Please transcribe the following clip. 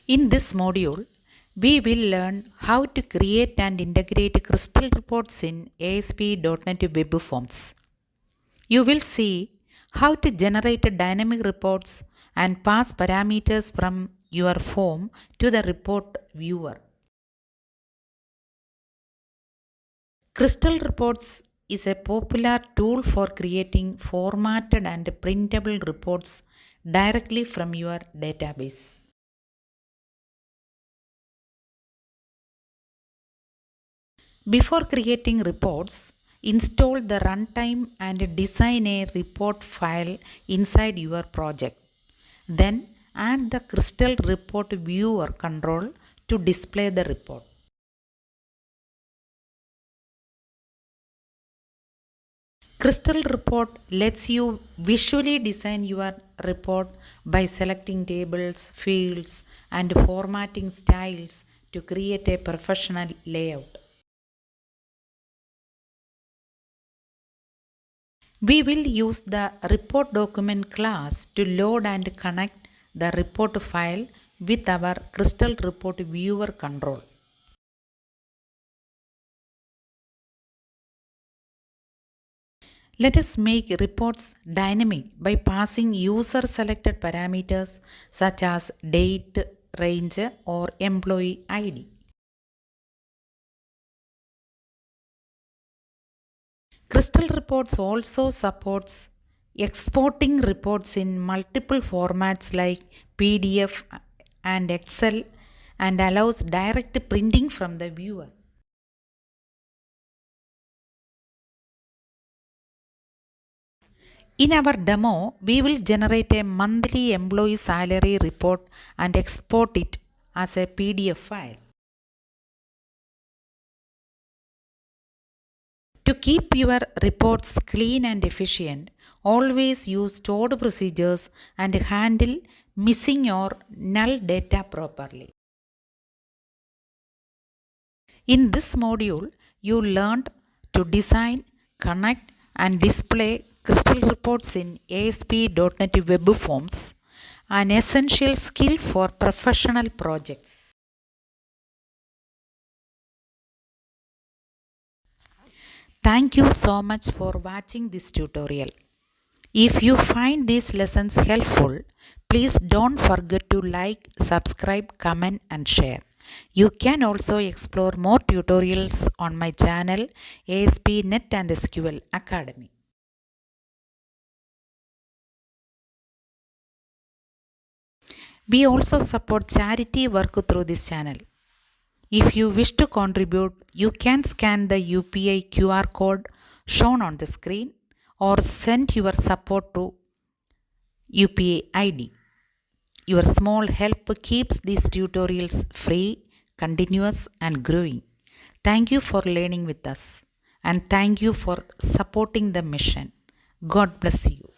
In this module, we will learn how to create and integrate crystal reports in ASP.NET Web Forms. You will see how to generate dynamic reports and pass parameters from your form to the report viewer. Crystal Reports is a popular tool for creating formatted and printable reports directly from your database. Before creating reports, install the runtime and design a report file inside your project. Then add the Crystal Report Viewer control to display the report. Crystal Report lets you visually design your report by selecting tables, fields, and formatting styles to create a professional layout. We will use the report document class to load and connect the report file with our Crystal Report Viewer control. Let us make reports dynamic by passing user-selected parameters such as date, range, or employee ID. Crystal Reports also supports exporting reports in multiple formats like PDF and Excel and allows direct printing from the viewer. In our demo, we will generate a monthly employee salary report and export it as a PDF file. To keep your reports clean and efficient, always use stored procedures and handle missing or null data properly. In this module, you learned to design, connect, and display Crystal Reports in ASP.NET Web Forms, an essential skill for professional projects. Thank you so much for watching this tutorial. If you find these lessons helpful, please don't forget to like, subscribe, comment, and share. You can also explore more tutorials on my channel ASP NET SQL Academy. We also support charity work through this channel. If you wish to contribute, you can scan the UPI QR code shown on the screen or send your support to UPI ID. Your small help keeps these tutorials free, continuous, and growing. Thank you for learning with us, and thank you for supporting the mission. God bless you.